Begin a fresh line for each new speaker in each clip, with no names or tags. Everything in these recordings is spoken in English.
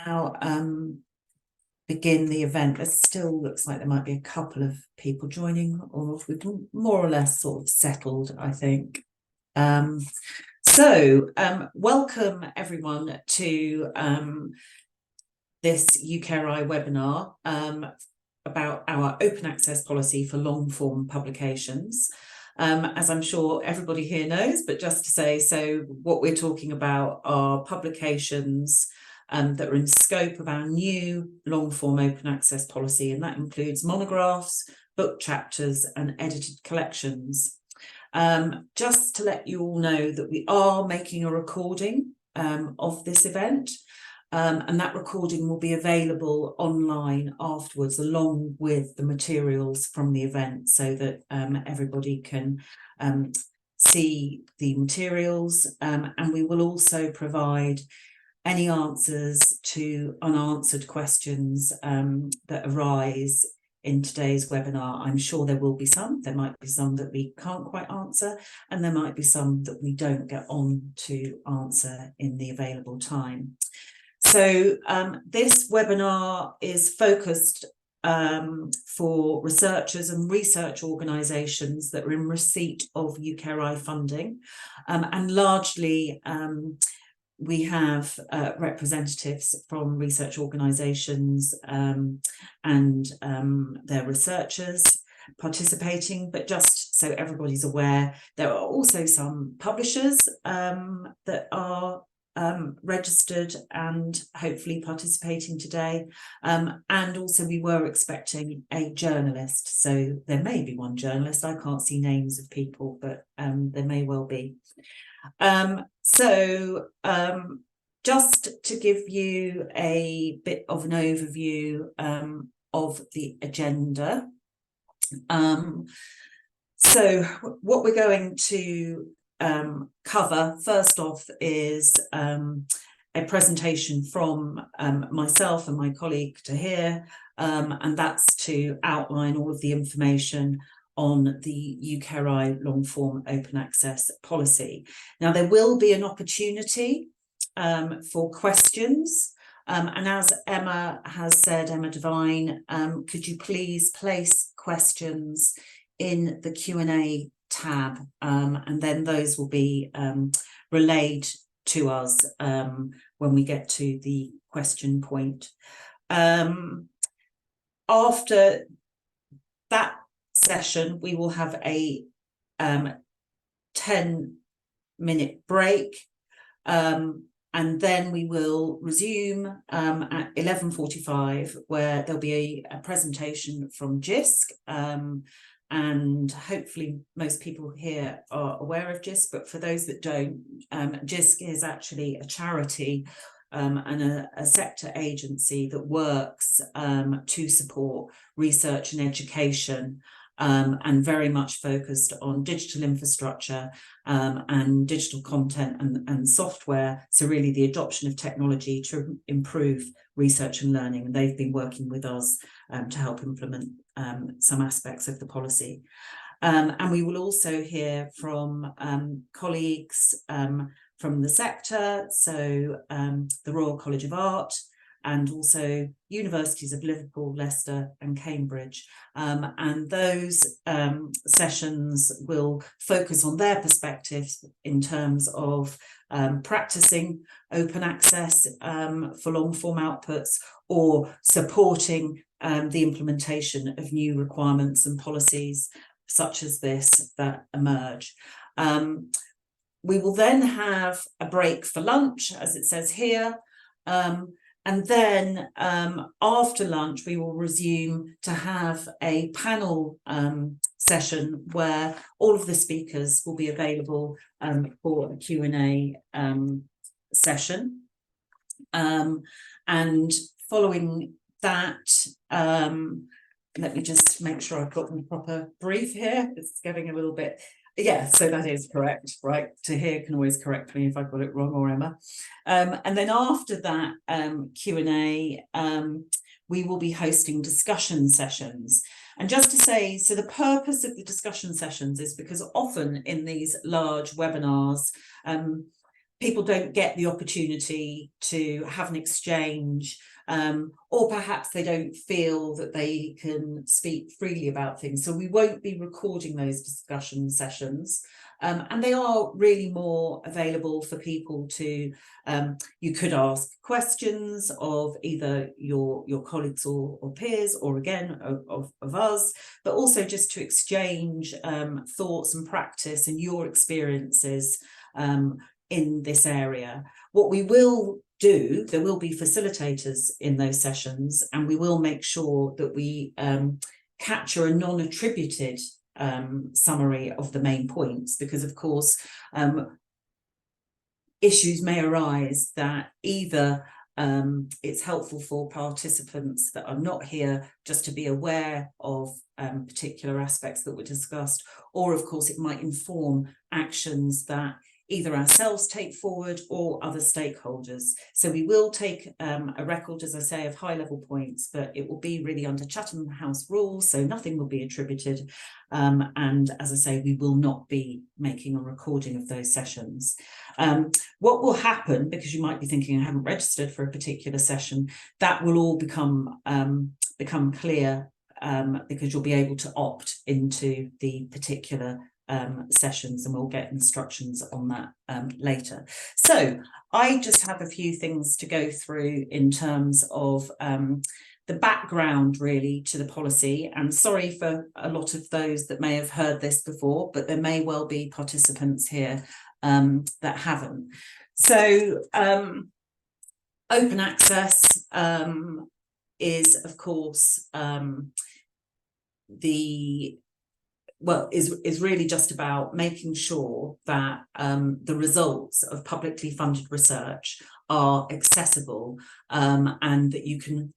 now begin the event. There still looks like there might be a couple of people joining, or we've more or less sort of settled, I think. Welcome everyone to this o.UKRI webinar about our open access policy for long form publications. As I'm sure everybody here knows, but just to say, so what we're talking about are publications that are in scope of our new long form open access policy, and that includes monographs, book chapters and edited collections. Just to let you all know that we are making a recording of this event, and that recording will be available online afterwards along with the materials from the event, so that everybody can see the materials, and we will also provide any answers to unanswered questions that arise in today's webinar. I'm sure there will be some. There might be some that we can't quite answer, and there might be some that we don't get on to answer in the available time. So this webinar is focused for researchers and research organisations that are in receipt of o.UKRI funding, and largely we have representatives from research organisations and their researchers participating. But just so everybody's aware, there are also some publishers that are registered and hopefully participating today, and also we were expecting a journalist, so there may be one journalist. I can't see names of people, but there may well be. Just to give you a bit of an overview of the agenda. So what we're going to cover first off is a presentation from myself and my colleague Tahir, and that's to outline all of the information on the o.UKRI long form open access policy. Now there will be an opportunity for questions, and as Emma has said, Emma Devine, could you please place questions in the Q&A tab, and then those will be relayed to us when we get to the question point. After that session, we will have a 10-minute break, and then we will resume at 11:45, where there'll be a presentation from Jisc, and hopefully most people here are aware of Jisc, but for those that don't, Jisc is actually a charity and a sector agency that works to support research and education, and very much focused on digital infrastructure and digital content and software. So really the adoption of technology to improve research and learning. And they've been working with us to help implement some aspects of the policy. And we will also hear from colleagues from the sector, so the Royal College of Art, and also Universities of Liverpool, Leicester and Cambridge. And those sessions will focus on their perspectives in terms of practicing open access for long form outputs, or supporting the implementation of new requirements and policies such as this that emerge. We will then have a break for lunch, as it says here. And then after lunch, we will resume to have a panel session where all of the speakers will be available for a Q&A session. And following that, let me just make sure I've got the proper brief here. It's getting a little bit... Yeah, so that is correct, right? Tahir can always correct me if I've got it wrong, or Emma. And then after that Q&A, we will be hosting discussion sessions. And just to say, so the purpose of the discussion sessions is because often in these large webinars, people don't get the opportunity to have an exchange, or perhaps they don't feel that they can speak freely about things. So we won't be recording those discussion sessions. And they are really more available for people to, you could ask questions of either your colleagues or peers, or again of us, but also just to exchange thoughts and practice and your experiences in this area. What we will do, there will be facilitators in those sessions, and we will make sure that we capture a non-attributed summary of the main points, because of course issues may arise that either it's helpful for participants that are not here just to be aware of particular aspects that were discussed, or of course it might inform actions that either ourselves take forward or other stakeholders. So we will take a record, as I say, of high-level points, but it will be really under Chatham House rules, so nothing will be attributed. And as I say, we will not be making a recording of those sessions. What will happen, because you might be thinking I haven't registered for a particular session, that will all become clear, because you'll be able to opt into the particular sessions, and we'll get instructions on that later. So I just have a few things to go through in terms of the background really to the policy, and sorry for a lot of those that may have heard this before, but there may well be participants here that haven't. So open access is of course is really just about making sure that the results of publicly funded research are accessible, and that you can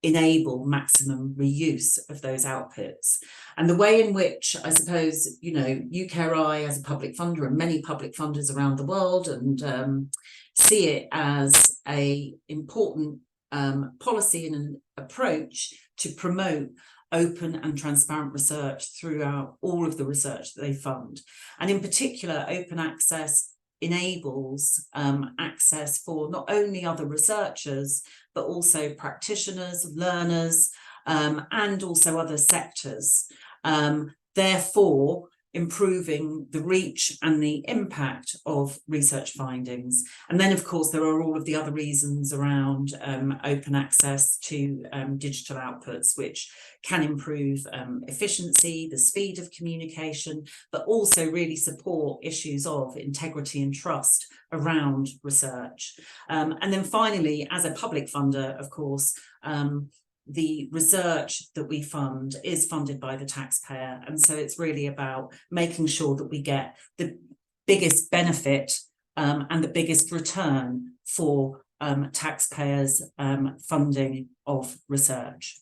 enable maximum reuse of those outputs. And the way in which, I suppose, you know, o.UKRI as a public funder, and many public funders around the world, and see it as an important policy and an approach to promote open and transparent research throughout all of the research that they fund. And in particular, open access enables access for not only other researchers, but also practitioners, learners, and also other sectors, therefore improving the reach and the impact of research findings. And then, of course, there are all of the other reasons around open access to digital outputs, which can improve efficiency, the speed of communication, but also really support issues of integrity and trust around research. And then finally, as a public funder, of course, the research that we fund is funded by the taxpayer. And so it's really about making sure that we get the biggest benefit and the biggest return for taxpayers' funding of research.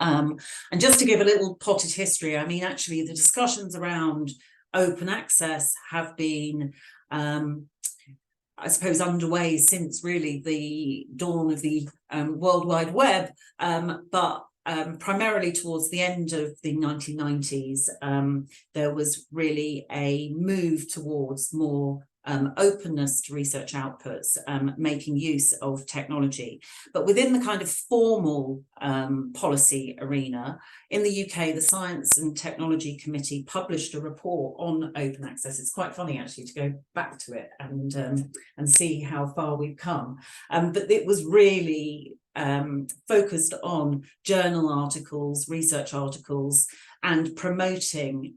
And just to give a little potted history, I mean, actually the discussions around open access have been I suppose underway since really the dawn of the World Wide Web, but primarily towards the end of the 1990s, there was really a move towards more openness to research outputs, making use of technology. But within the kind of formal policy arena, in the UK, the Science and Technology Committee published a report on open access. It's quite funny actually to go back to it and see how far we've come. But it was really focused on journal articles, research articles, and promoting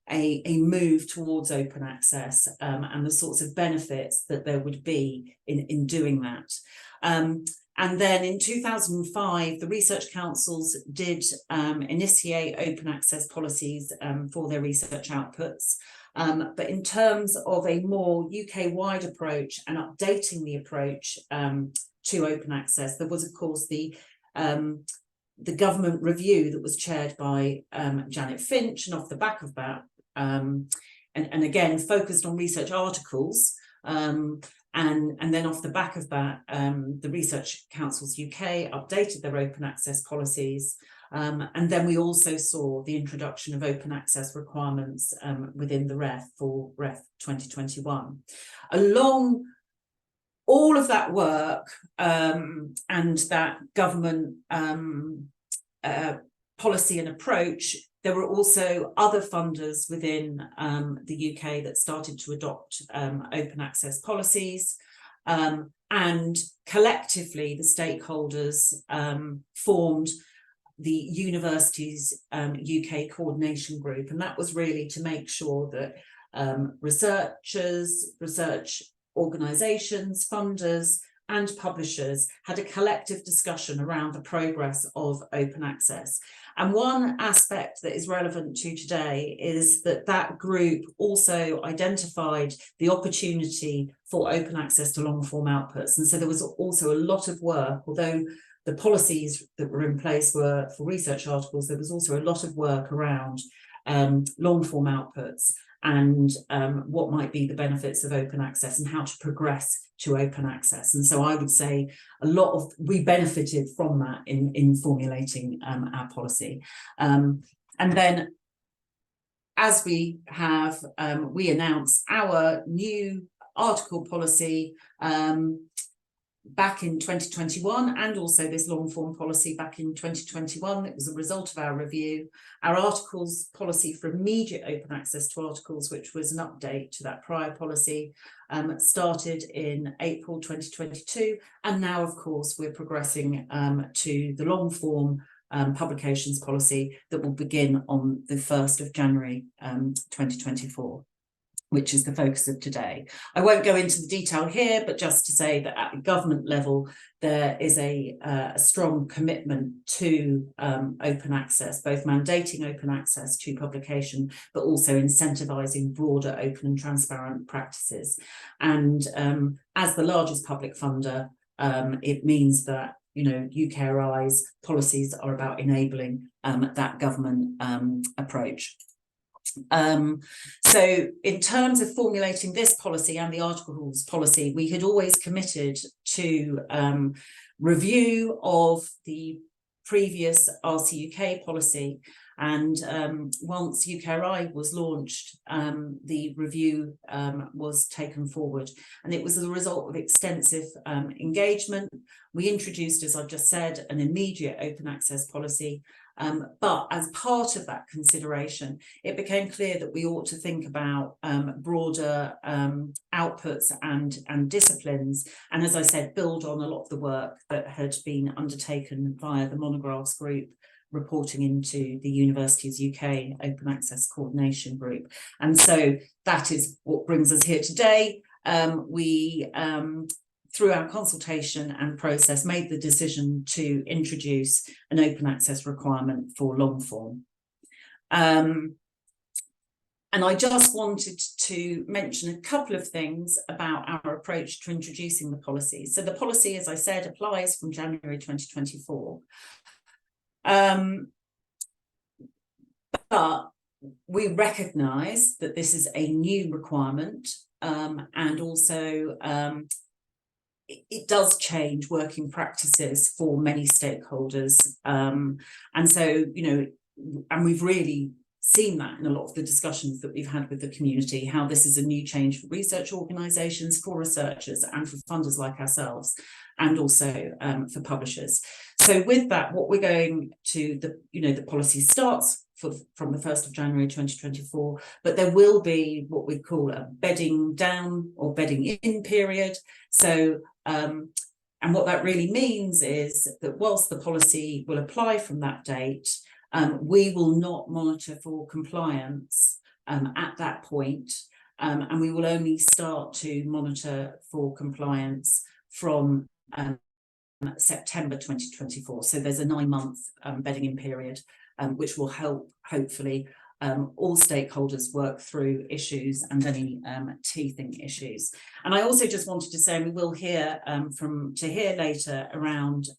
a move towards open access and the sorts of benefits that there would be in doing that. And then in 2005, the research councils did initiate open access policies for their research outputs. But in terms of a more UK-wide approach and updating the approach to open access, there was, of course, the government review that was chaired by Janet Finch, and off the back of that, and again focused on research articles, and then off the back of that, the Research Councils UK updated their open access policies, And then we also saw the introduction of open access requirements within the REF for REF 2021. Along all of that work and that government policy and approach, there were also other funders within the UK that started to adopt open access policies. And collectively, the stakeholders formed the University's UK Coordination Group. And that was really to make sure that researchers, research organisations, funders, and publishers had a collective discussion around the progress of open access. And one aspect that is relevant to today is that that group also identified the opportunity for open access to long form outputs. And so there was also a lot of work, although the policies that were in place were for research articles, there was also a lot of work around long form outputs and what might be the benefits of open access and how to progress to open access. And so I would say we benefited from that in formulating our policy. And then as we have, we announced our new article policy back in 2021, and also this long form policy back in 2021. It was a result of our review. Our articles policy for immediate open access to articles, which was an update to that prior policy, started in April 2022. And now, of course, we're progressing to the long form publications policy that will begin on the 1st of January 2024. Which is the focus of today. I won't go into the detail here, but just to say that at the government level, there is a strong commitment to open access, both mandating open access to publication, but also incentivising broader open and transparent practices. And as the largest public funder, it means that o.UKRI's policies are about enabling that government approach. So in terms of formulating this policy and the articles policy, we had always committed to review of the previous RC UK policy. And once o.UKRI was launched, the review was taken forward. And it was as a result of extensive engagement. We introduced, as I've just said, an immediate open access policy. But as part of that consideration, it became clear that we ought to think about broader outputs and disciplines. And as I said, build on a lot of the work that had been undertaken via the monographs group, reporting into the University's UK Open Access Coordination Group. And so that is what brings us here today. We through our consultation and process, made the decision to introduce an open access requirement for long form. And I just wanted to mention a couple of things about our approach to introducing the policy. So the policy, as I said, applies from January 2024. But we recognise that this is a new requirement, and also it does change working practices for many stakeholders. And so, and we've really seen that in a lot of the discussions that we've had with the community, how this is a new change for research organisations, for researchers, and for funders like ourselves, and also for publishers. So with that, what we're going to, the policy starts from the 1st of January 2024, but there will be what we call a bedding down or bedding in period. So, and what that really means is that whilst the policy will apply from that date, we will not monitor for compliance at that point, and we will only start to monitor for compliance from September 2024. So there's a 9-month bedding in period, which will help, hopefully, all stakeholders work through issues and any teething issues. And I also just wanted to say, and we will hear hear later around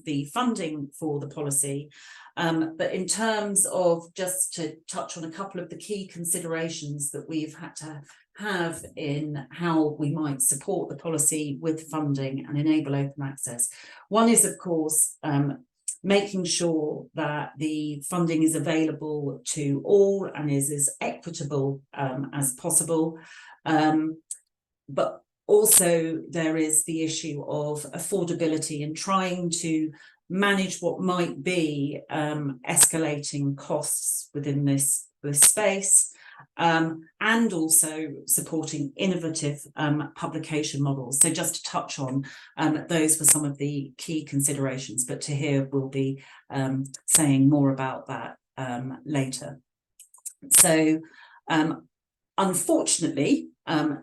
the funding for the policy. But in terms of, just to touch on a couple of the key considerations that we've had to have in how we might support the policy with funding and enable open access. One is, of course, making sure that the funding is available to all and is as equitable as possible. But also there is the issue of affordability and trying to manage what might be escalating costs within this space, and also supporting innovative publication models. So just to touch on, those were some of the key considerations, but Tahir will be saying more about that later. So unfortunately,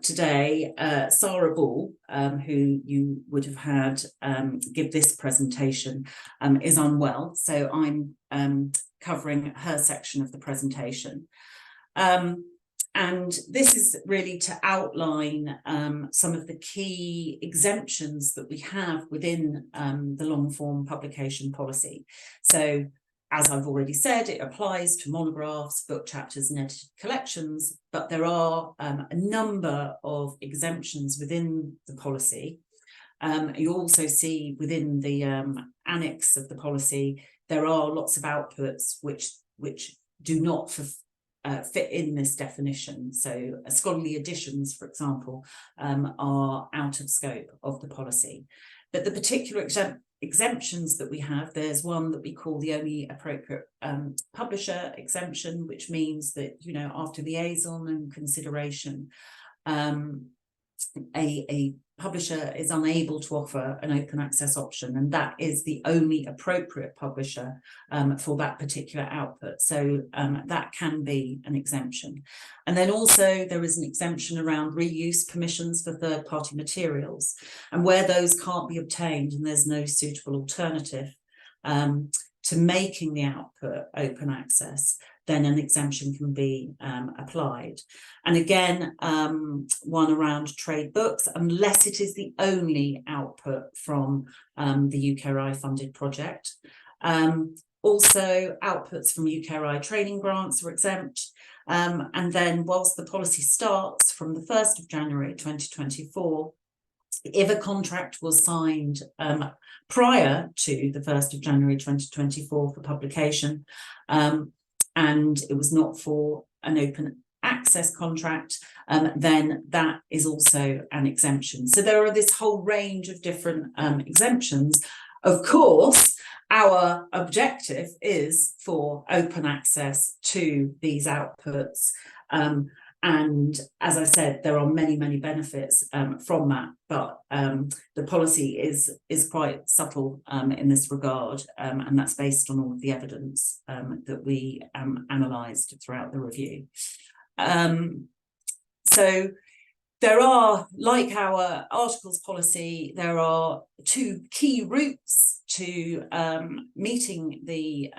today, Sarah Ball, who you would have had give this presentation, is unwell. So I'm covering her section of the presentation. And this is really to outline some of the key exemptions that we have within the long-form publication policy. So, as I've already said, it applies to monographs, book chapters and edited collections, but there are a number of exemptions within the policy. You also see within the annex of the policy, there are lots of outputs which do not fit in this definition. So scholarly editions, for example, are out of scope of the policy. But the particular exemptions that we have, there's one that we call the only appropriate publisher exemption, which means that, you know, after liaison and consideration, a publisher is unable to offer an open access option, and that is the only appropriate publisher for that particular output. So that can be an exemption. And then also there is an exemption around reuse permissions for third-party materials, and where those can't be obtained and there's no suitable alternative to making the output open access, then an exemption can be applied. And again, one around trade books, unless it is the only output from the u.K.RI funded project. Also, outputs from u.K.RI training grants are exempt. And then whilst the policy starts from the 1st of January 2024, if a contract was signed prior to the 1st of January 2024 for publication, and it was not for an open access contract, then that is also an exemption. So there are this whole range of different exemptions. Of course, our objective is for open access to these outputs. And as I said, there are many, many benefits from that, but the policy is quite subtle in this regard, and that's based on all of the evidence that we analysed throughout the review. So there are, like our articles policy, there are two key routes to meeting the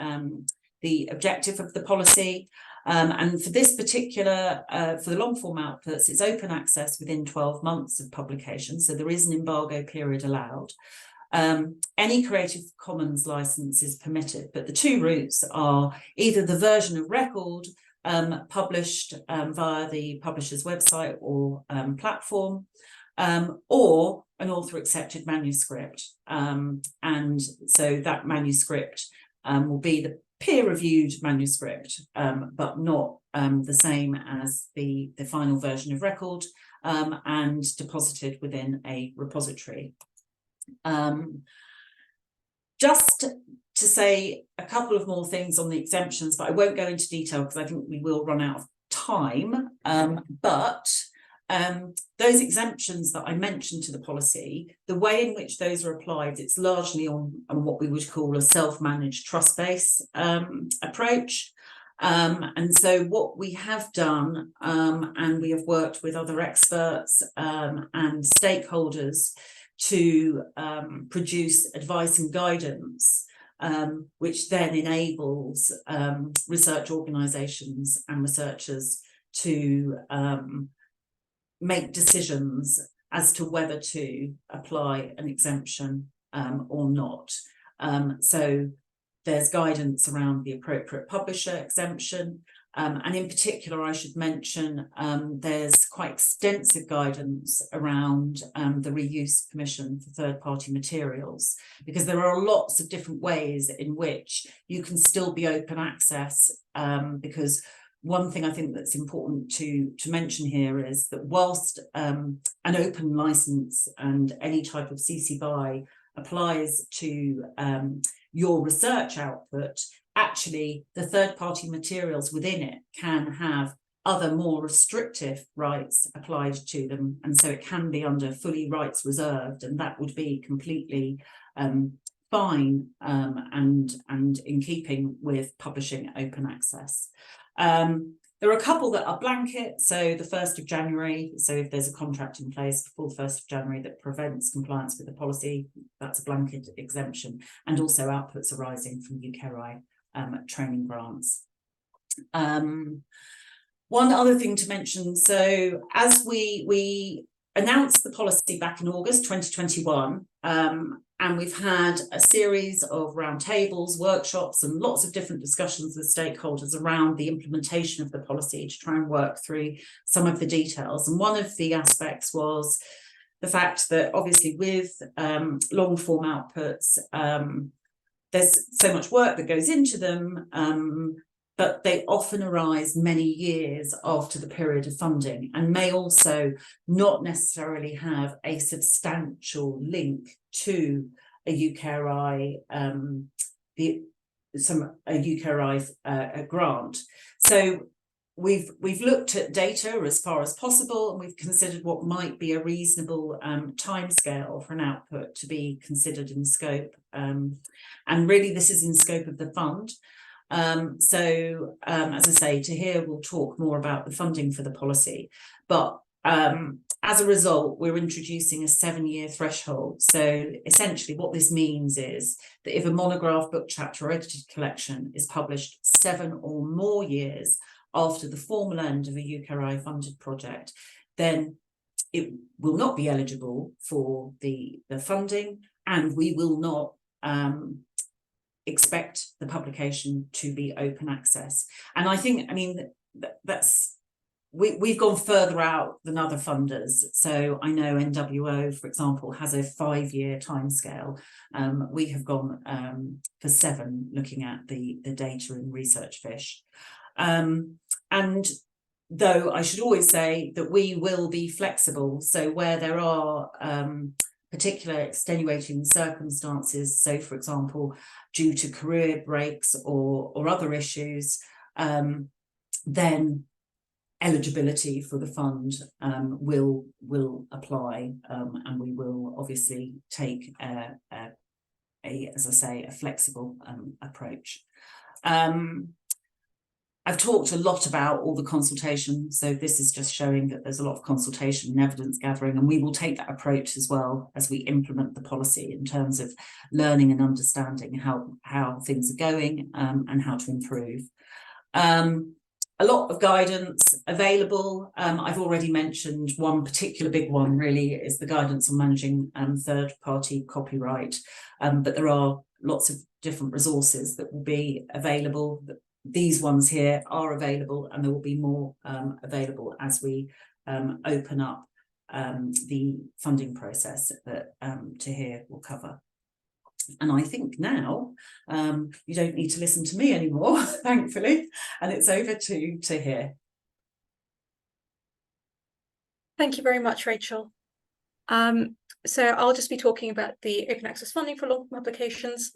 objective of the policy. And for this particular, for the long form outputs, it's open access within 12 months of publication. So there is an embargo period allowed. Any Creative Commons license is permitted, but the two routes are either the version of record published via the publisher's website or platform, or an author accepted manuscript. And so that manuscript will be the peer-reviewed manuscript, but not the same as the final version of record, and deposited within a repository. Just to say a couple of more things on the exemptions, but I won't go into detail because I think we will run out of time. Those exemptions that I mentioned to the policy, the way in which those are applied, it's largely on what we would call a self-managed trust-based approach. And so what we have done, and we have worked with other experts and stakeholders to produce advice and guidance, which then enables research organisations and researchers to make decisions as to whether to apply an exemption or not. So there's guidance around the appropriate publisher exemption. And in particular, I should mention there's quite extensive guidance around the reuse permission for third-party materials, because there are lots of different ways in which you can still be open access, because one thing I think that's important to mention here is that whilst an open license and any type of CC BY applies to your research output, actually the third-party materials within it can have other more restrictive rights applied to them, and so it can be under fully rights reserved, and that would be completely fine and in keeping with publishing open access. There are a couple that are blanket, so the 1st of January, so if there's a contract in place before the 1st of January that prevents compliance with the policy, that's a blanket exemption, and also outputs arising from o.UKRI training grants. One other thing to mention, so as we announced the policy back in August 2021, and we've had a series of roundtables, workshops, and lots of different discussions with stakeholders around the implementation of the policy to try and work through some of the details. And one of the aspects was the fact that obviously with long form outputs, there's so much work that goes into them, but they often arise many years after the period of funding and may also not necessarily have a substantial link to a o.UKRI, a o.UKRI grant. So we've looked at data as far as possible, and we've considered what might be a reasonable timescale for an output to be considered in scope. And really this is in scope of the fund. As I say, Tahir will talk more about the funding for the policy, but as a result, we're introducing a 7-year threshold. So essentially what this means is that if a monograph, book chapter or edited collection is published 7 or more years after the formal end of a o.UKRI funded project, then it will not be eligible for the funding, and we will not expect the publication to be open access. And I think, I mean, we've gone further out than other funders. So I know NWO, for example, has a 5-year timescale. We have gone for 7, looking at the data in Research Fish. And though I should always say that we will be flexible, so where there are particular extenuating circumstances, so for example, due to career breaks or other issues, then eligibility for the fund will apply, and we will obviously take as I say, a flexible approach. I've talked a lot about all the consultation, so this is just showing that there's a lot of consultation and evidence gathering, and we will take that approach as well as we implement the policy in terms of learning and understanding how things are going and how to improve. A lot of guidance available. I've already mentioned one particular big one really is the guidance on managing third-party copyright, but there are lots of different resources that will be available. These ones here are available, and there will be more available as we open up the funding process that Tahir will cover. And I think now you don't need to listen to me anymore, thankfully, and it's over to Tahir.
Thank you very much, Rachel. So I'll just be talking about the open access funding for long-form publications.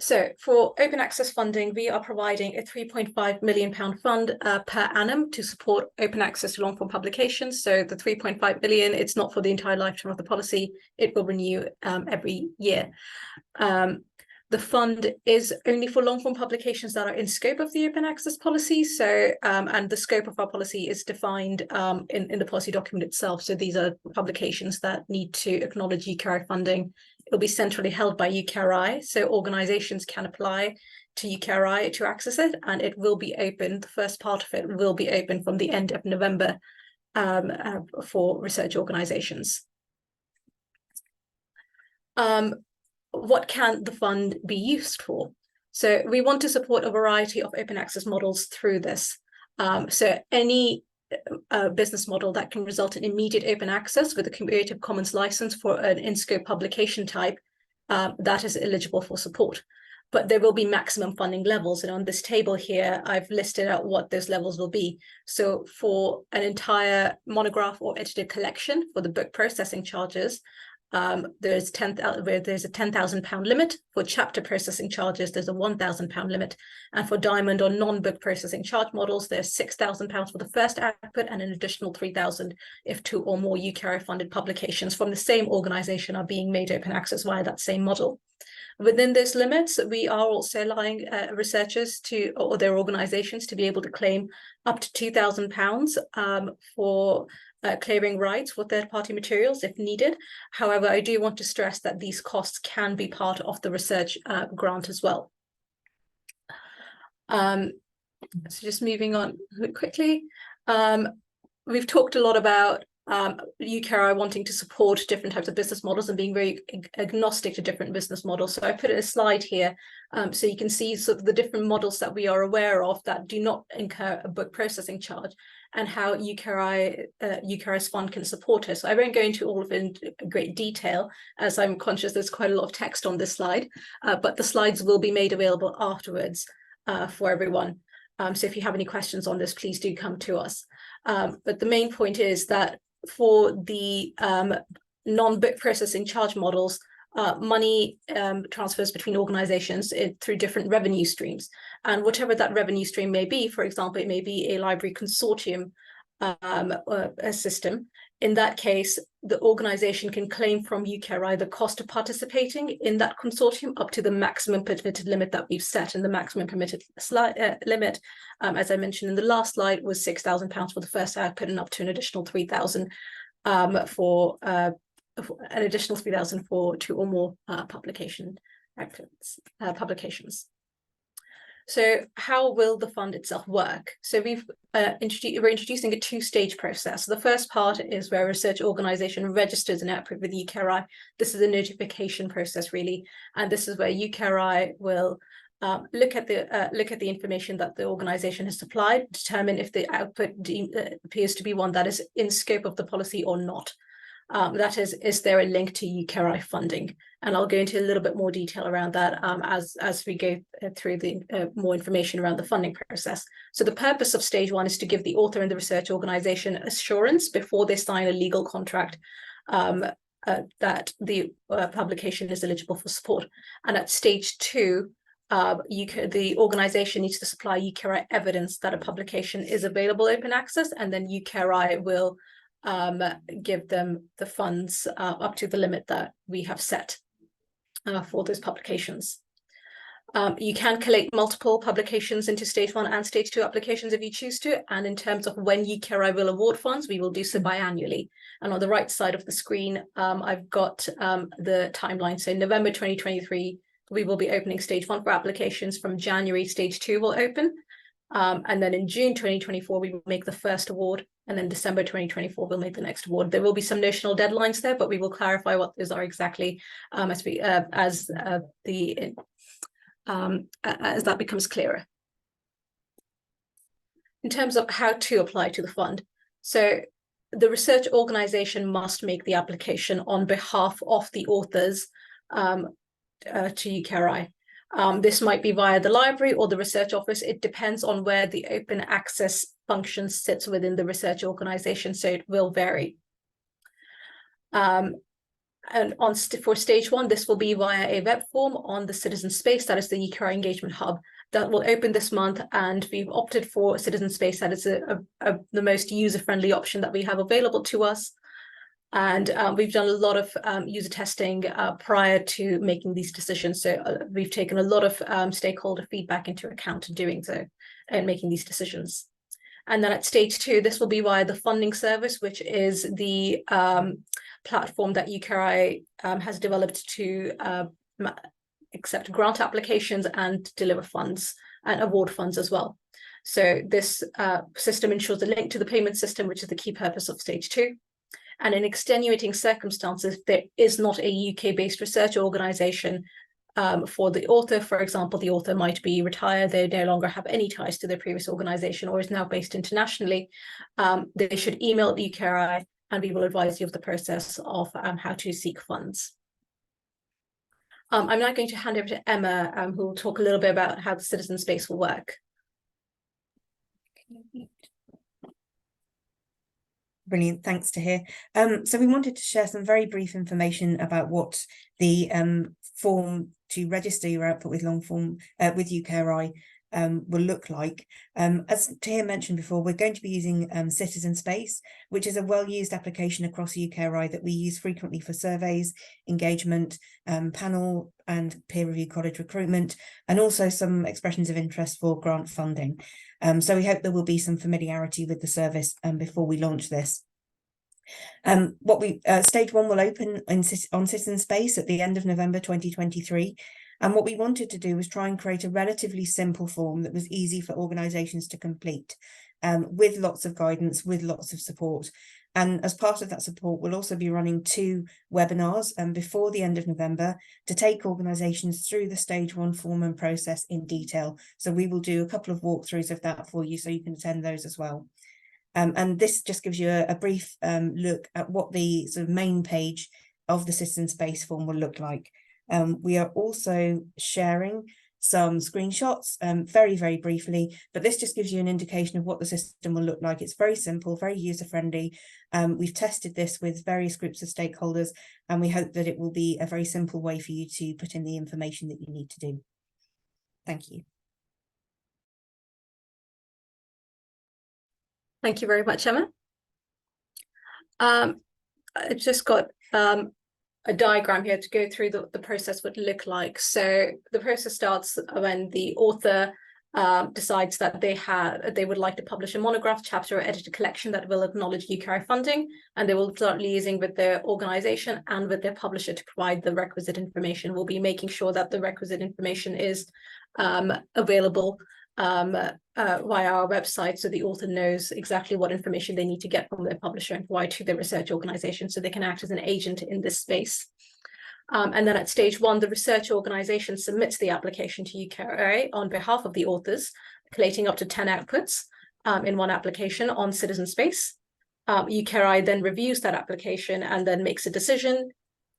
So for open access funding, we are providing a £3.5 million fund per annum to support open access to long form publications. So the 3.5 billion, it's not for the entire lifetime of the policy. It will renew every year. The fund is only for long form publications that are in scope of the open access policy. So, and the scope of our policy is defined in the policy document itself. So these are publications that need to acknowledge o.UKRI funding. It'll be centrally held by o.UKRI, so organizations can apply to o.UKRI to access it, and it will be open. The first part of it will be open from the end of November for research organizations. What can the fund be used for? So we want to support a variety of open access models through this. So any business model that can result in immediate open access with a Creative Commons license for an in-scope publication type, that is eligible for support. But there will be maximum funding levels. And on this table here, I've listed out what those levels will be. So for an entire monograph or edited collection for the book processing charges, there's a £10,000 limit. For chapter processing charges, there's a £1,000 limit. And for diamond or non-book processing charge models, there's £6,000 for the first output and an additional £3,000 if 2 or more UKRI funded publications from the same organization are being made open access via that same model. Within those limits, we are also allowing researchers to, or their organizations, to be able to claim up to £2,000 for clearing rights for third-party materials if needed. However, I do want to stress that these costs can be part of the research grant as well. So just moving on quickly, we've talked a lot about UKRI wanting to support different types of business models and being very agnostic to different business models. So I put a slide here so you can see sort of the different models that we are aware of that do not incur a book processing charge and how UKRI's fund can support it. So I won't go into all of it in great detail, as I'm conscious there's quite a lot of text on this slide, but the slides will be made available afterwards for everyone. So if you have any questions on this, please do come to us. But the main point is that for the non-book processing charge models, money transfers between organizations through different revenue streams. And whatever that revenue stream may be, for example, it may be a library consortium a system. In that case, the organization can claim from UKRI the cost of participating in that consortium up to the maximum permitted limit that we've set. And the maximum permitted limit, as I mentioned in the last slide, was £6,000 for the first output and up to an additional £3,000 for an additional £3,000 for 2 or more publications. So how will the fund itself work? So we're introducing a 2-stage process. The first part is where a research organization registers an output with UKRI. This is a notification process, really, and this is where UKRI will look at the information that the organization has supplied, determine if the output appears to be one that is in scope of the policy or not. That is there a link to UKRI funding? And I'll go into a little bit more detail around that as we go through the more information around the funding process. So the purpose of stage 1 is to give the author and the research organization assurance before they sign a legal contract that the publication is eligible for support. And at stage 2, the organization needs to supply UKRI evidence that a publication is available open access, and then UKRI will give them the funds up to the limit that we have set for those publications. You can collate multiple publications into stage 1 and stage 2 applications if you choose to. And in terms of when UKRI will award funds, we will do so biannually. And on the right side of the screen, I've got the timeline. So in November 2023, we will be opening stage 1 for applications. From January, stage 2 will open. And then in June 2024, we will make the first award. And then December 2024, we'll make the next award. There will be some notional deadlines there, but we will clarify what those are exactly as that becomes clearer. In terms of how to apply to the fund, so the research organization must make the application on behalf of the authors to UKRI. This might be via the library or the research office. It depends on where the open access function sits within the research organization, so it will vary. And for stage 1, this will be via a web form on the Citizen Space, that is the UKRI Engagement Hub, that will open this month, and we've opted for Citizen Space. That is the most user-friendly option that we have available to us. And we've done a lot of user testing prior to making these decisions. So we've taken a lot of stakeholder feedback into account in doing so and making these decisions. And then at stage 2, this will be via the funding service, which is the platform that UKRI has developed to accept grant applications and deliver funds and award funds as well. So this system ensures a link to the payment system, which is the key purpose of stage 2. And in extenuating circumstances, there is not a UK-based research organisation For the author, for example, the author might be retired, they no longer have any ties to their previous organization or is now based internationally. They should email the o.UKRI and we will advise you of the process of how to seek funds. I'm now going to hand over to Emma, who will talk a little bit about how the citizen space will work.
Brilliant, thanks to hear. So we wanted to share some very brief information about what the form to register your output with longform with o.UKRI will look like. As Tahir mentioned before, we're going to be using Citizen Space, which is a well-used application across o.UKRI that we use frequently for surveys, engagement, panel and peer review college recruitment, and also some expressions of interest for grant funding. So we hope there will be some familiarity with the service before we launch this. Stage 1 will open on Citizen Space at the end of November 2023. And what we wanted to do was try and create a relatively simple form that was easy for organisations to complete, with lots of guidance, with lots of support. And as part of that support, we'll also be running 2 webinars before the end of November to take organisations through the stage 1 form and process in detail. So we will do a couple of walkthroughs of that for you so you can attend those as well. And this just gives you a brief look at what the sort of main page of the Citizen Space form will look like. We are also sharing some screenshots very, very briefly, but this just gives you an indication of what the system will look like. It's very simple, very user-friendly. We've tested this with various groups of stakeholders, and we hope that it will be a very simple way for you to put in the information that you need to do. Thank you.
Thank you very much, Emma. I've just got a diagram here to go through the process would look like. So the process starts when the author decides that they would like to publish a monograph, chapter, or edited collection that will acknowledge o.UKRI funding, and they will start liaising with their organization and with their publisher to provide the requisite information. We'll be making sure that the requisite information is available via our website, so the author knows exactly what information they need to get from their publisher and provide to their research organization, so they can act as an agent in this space. And then at stage 1, the research organization submits the application to o.UKRI on behalf of the authors, collating up to 10 outputs in one application on Citizen Space. o.UKRI then reviews that application and then makes a decision.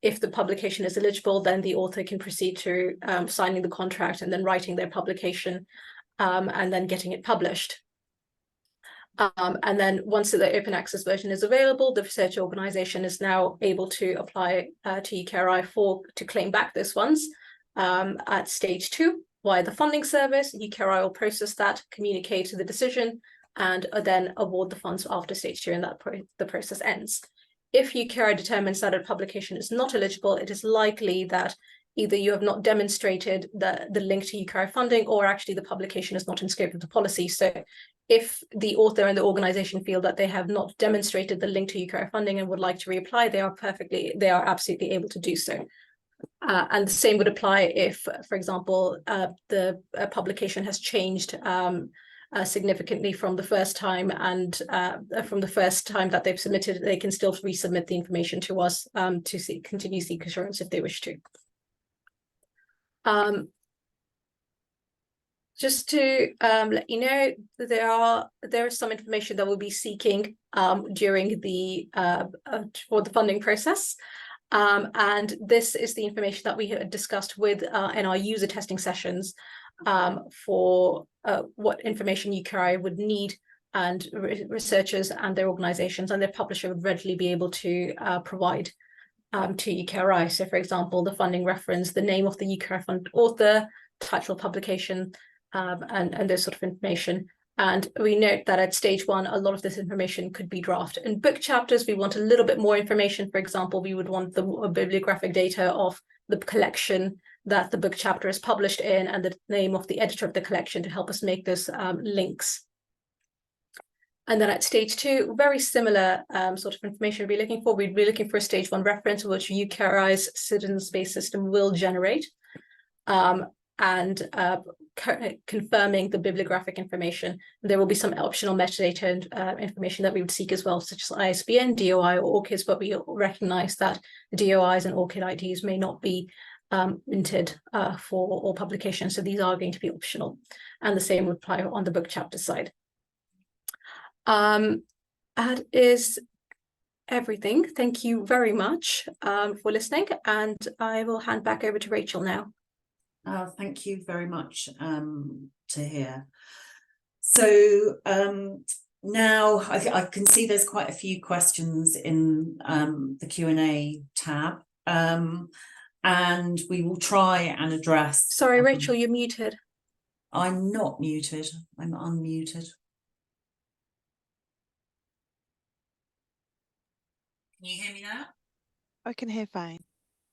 If the publication is eligible, then the author can proceed to signing the contract and then writing their publication and then getting it published. And then once the open access version is available, the research organization is now able to apply to o.UKRI to claim back those funds at stage 2 via the funding service. o.UKRI will process that, communicate the decision, and then award the funds after stage 2, and that the process ends. If o.UKRI determines that a publication is not eligible, it is likely that either you have not demonstrated the link to o.UKRI funding, or actually the publication is not in scope of the policy. So if the author and the organization feel that they have not demonstrated the link to o.UKRI funding and would like to reapply, they are absolutely able to do so. And the same would apply if, for example, the publication has changed significantly from the first time, and from the first time that they've submitted, they can still resubmit the information to us to continue seek assurance if they wish to. Just to let you know, there is some information that we'll be seeking during the for the funding process, and this is the information that we had discussed with in our user testing sessions for what information o.UKRI would need, and researchers and their organizations and their publisher would readily be able to provide to o.UKRI. So, for example, the funding reference, the name of the o.UKRI fund author, title of publication, and this sort of information. And we note that at stage 1, a lot of this information could be drafted. In book chapters, we want a little bit more information. For example, we would want the bibliographic data of the collection that the book chapter is published in, and the name of the editor of the collection to help us make those links. And then at stage 2, very similar sort of information we'd be looking for. We'd be looking for a stage 1 reference, which o.UKRI's Citizen Space system will generate, and confirming the bibliographic information. There will be some optional metadata and information that we would seek as well, such as ISBN, DOI, or ORCID, but we recognize that DOIs and ORCID IDs may not be minted for all publications. So these are going to be optional, and the same would apply on the book chapter side. That is everything. Thank you very much for listening, and I will hand back over to Rachel now.
Thank you very much, Tahir. So now I can see there's quite a few questions in the Q&A tab, and we will try and address.
Sorry, Rachel, you're muted.
I'm not muted, I'm unmuted. Can you hear me now?
I can hear fine.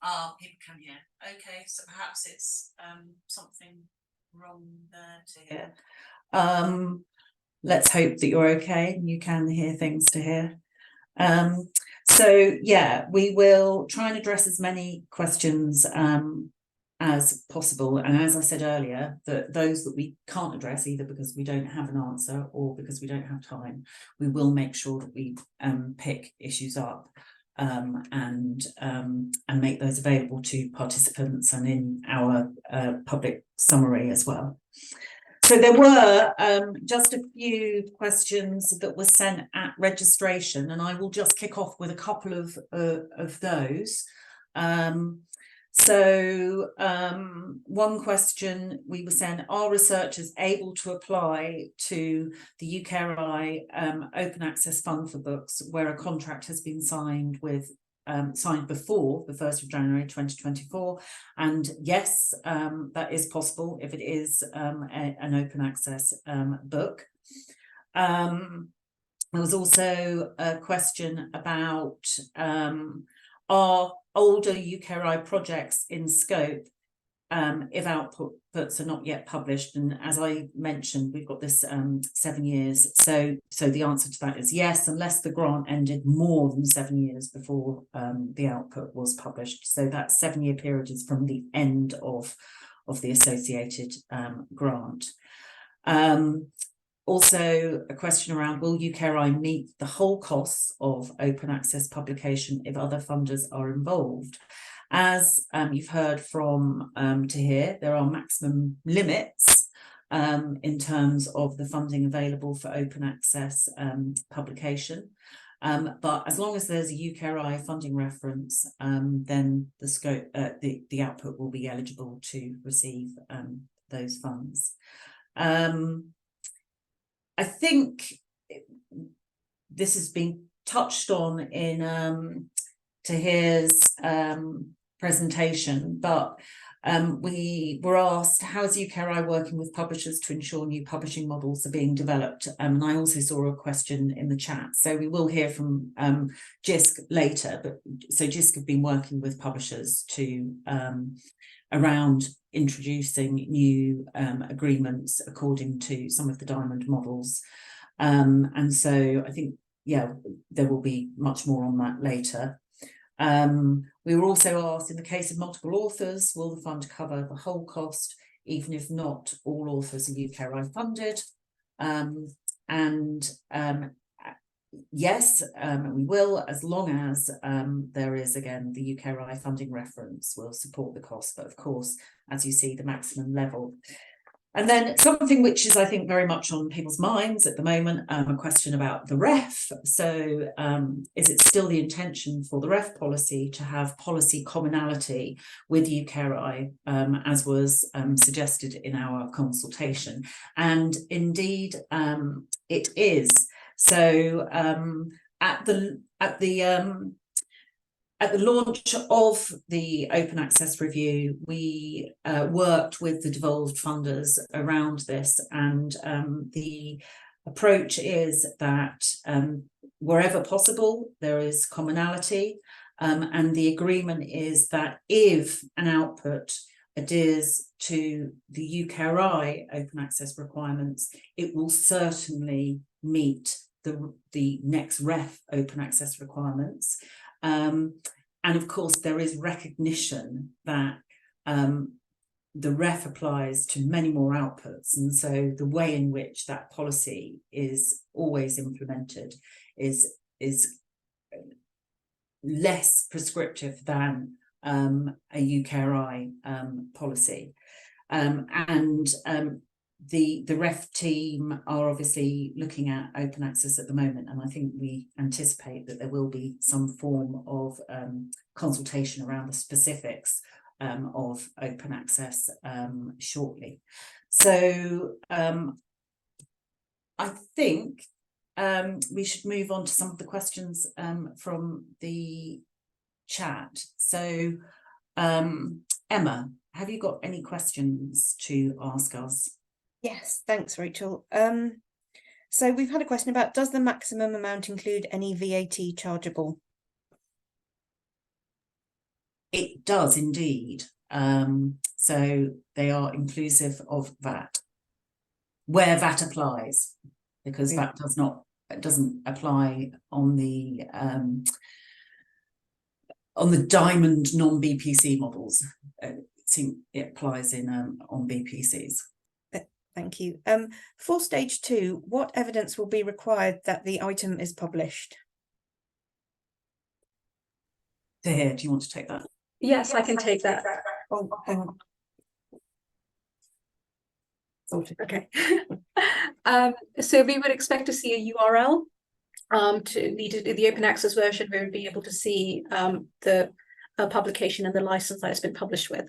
Ah, people can hear. Okay, so perhaps it's something wrong there to hear. Let's hope that you're okay and you can hear things to hear. So yeah, we will try and address as many questions as possible. And as I said earlier, that those that we can't address, either because we don't have an answer or because we don't have time, we will make sure that we pick issues up and make those available to participants and in our public summary as well. So there were just a few questions that were sent at registration, and I will just kick off with a couple of those. One question we were sent: are researchers able to apply to the o.UKRI Open Access Fund for Books where a contract has been signed with signed before the 1st of January 2024? And yes, that is possible if it is an open access book. There was also a question about are older o.UKRI projects in scope if outputs are not yet published. And as I mentioned, we've got this 7 years. So the answer to that is yes, unless the grant ended more than 7 years before the output was published. So that 7-year period is from the end of the associated grant. Also a question around, will o.UKRI meet the whole costs of open access publication if other funders are involved? As you've heard from Tahir, there are maximum limits in terms of the funding available for open access publication. But as long as there's a o.UKRI funding reference, then the scope, the output will be eligible to receive those funds. I think this has been touched on in Tahir's presentation, but we were asked, how is o.UKRI working with publishers to ensure new publishing models are being developed? And I also saw a question in the chat. So we will hear from Jisc later, but so Jisc have been working with publishers to around introducing new agreements according to some of the diamond models. And so I think, yeah, there will be much more on that later. We were also asked, in the case of multiple authors, will the fund cover the whole cost, even if not all authors are o.UKRI funded? Yes, we will, as long as there is, again, the o.UKRI funding reference will support the cost, but of course, as you see, the maximum level. And then something which is, I think, very much on people's minds at the moment, a question about the REF. So is it still the intention for the REF policy to have policy commonality with o.UKRI, as was suggested in our consultation? And indeed, it is. So at the launch of the Open Access Review, we worked with the devolved funders around this, and the approach is that wherever possible, there is commonality, and the agreement is that if an output adheres to the o.UKRI open access requirements, it will certainly meet the next REF open access requirements. And of course, there is recognition that the REF applies to many more outputs. And so the way in which that policy is always implemented is less prescriptive than a u.K.RI policy. The REF team are obviously looking at open access at the moment, and I think we anticipate that there will be some form of consultation around the specifics of open access shortly. So I think we should move on to some of the questions from the chat. So Emma, have you got any questions to ask us?
Yes, thanks, Rachel. So we've had a question about, does the maximum amount include any VAT chargeable?
It does indeed. So they are inclusive of VAT, where VAT applies, because VAT doesn't apply on the diamond non-BPC models. It applies in on BPCs.
Thank you. For stage 2, what evidence will be required that the item is published?
Here, do you want to take that?
Yes, I can take that.
Oh, hang on.
Okay. So we would expect to see a URL. To the open access version, we would be able to see the publication and the license that it's been published with.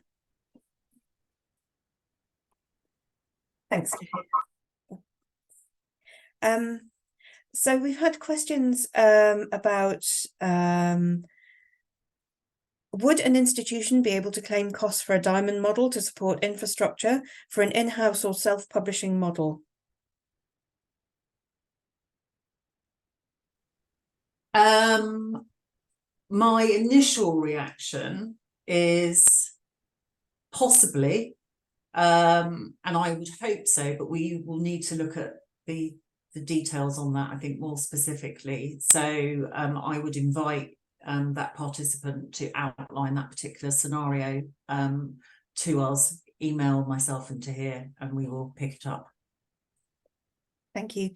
Thanks. So we've had questions about would an institution be able to claim costs for a diamond model to support infrastructure for an in-house or self-publishing model?
My initial reaction is possibly, and I would hope so, but we will need to look at the details on that, I think, more specifically. So I would invite that participant to outline that particular scenario to us, email myself and Tahir, and we will pick it up.
Thank you.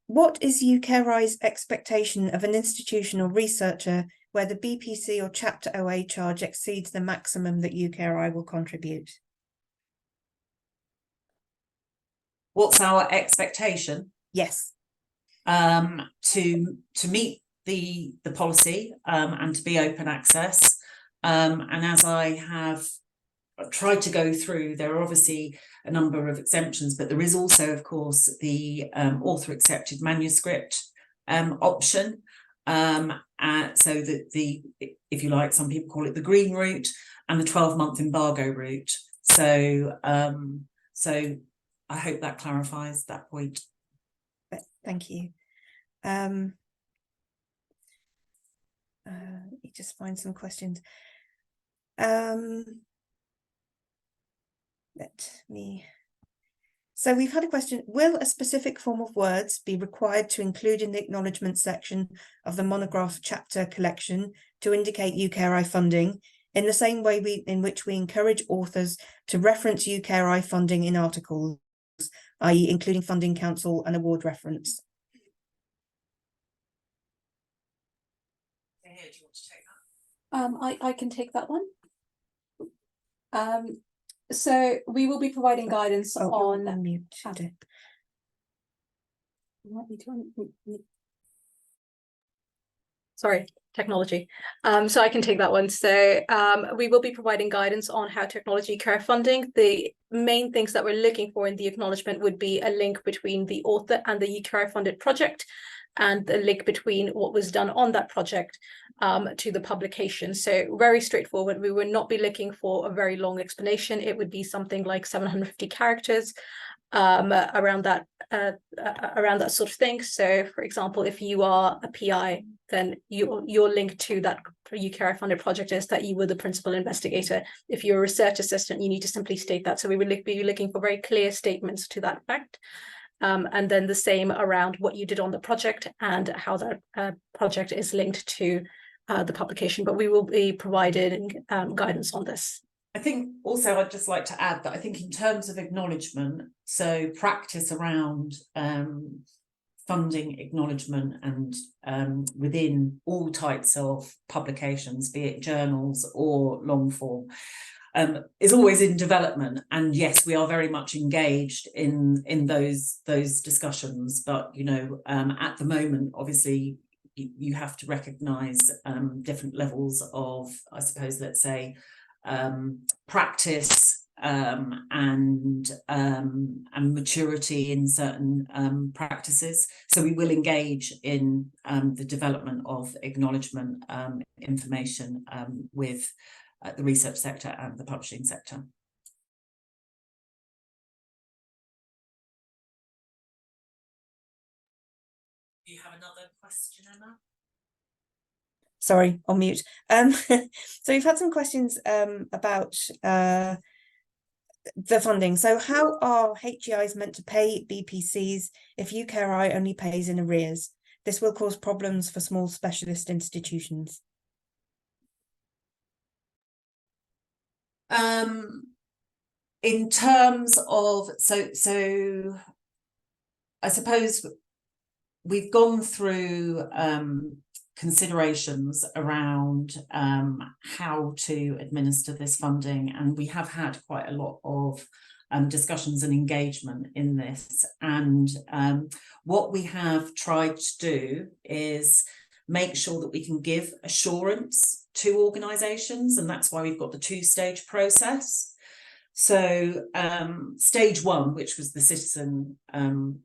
What is u.K.RI's expectation of an institution or researcher where the BPC or Chapter OA charge exceeds the maximum that u.K.RI will contribute?
What's our expectation?
Yes.
To meet the policy and to be open access. And as I have tried to go through, there are obviously a number of exemptions, but there is also, of course, the author accepted manuscript option. So that if you like, some people call it the green route and the 12-month embargo route. So so I hope that clarifies that point.
Thank you. Let me just find some questions. So we've had a question, will a specific form of words be required to include in the acknowledgement section of the monograph chapter collection to indicate u.k.RI funding in the same way in which we encourage authors to reference u.k.RI funding in articles, i.e. including funding council and award reference?
Do you want to take that?
I can take that one. So we will be providing guidance on
mute.
Sorry, technology. So I can take that one. So we will be providing guidance on how technology care funding. The main things that we're looking for in the acknowledgement would be a link between the author and the u.k.RI funded project, and the link between what was done on that project to the publication. So very straightforward. We would not be looking for a very long explanation. It would be something like 750 characters around that sort of thing. So for example, if you are a PI, then your link to that u.k.RI funded project is that you were the principal investigator. If you're a research assistant, you need to simply state that. So we would be looking for very clear statements to that effect. And then the same around what you did on the project and how that project is linked to the publication. But we will be providing guidance on this.
I think also I'd just like to add that I think in terms of acknowledgement, so practice around funding acknowledgement and within all types of publications, be it journals or long form, is always in development. And yes, we are very much engaged in those discussions, but you know, at the moment, obviously you have to recognise different levels of, I suppose, let's say, practice and maturity in certain practices. So we will engage in the development of acknowledgement information with the research sector and the publishing sector. Do you have another question, Emma?
Sorry, on mute. So we've had some questions about the funding. So how are HEIs meant to pay BPCs if o.UKRI only pays in arrears? This will cause problems for small specialist institutions.
In terms of, so I suppose we've gone through considerations around how to administer this funding, and we have had quite a lot of discussions and engagement in this. And what we have tried to do is make sure that we can give assurance to organisations, and that's why we've got the two-stage process. So stage one, which was the citizen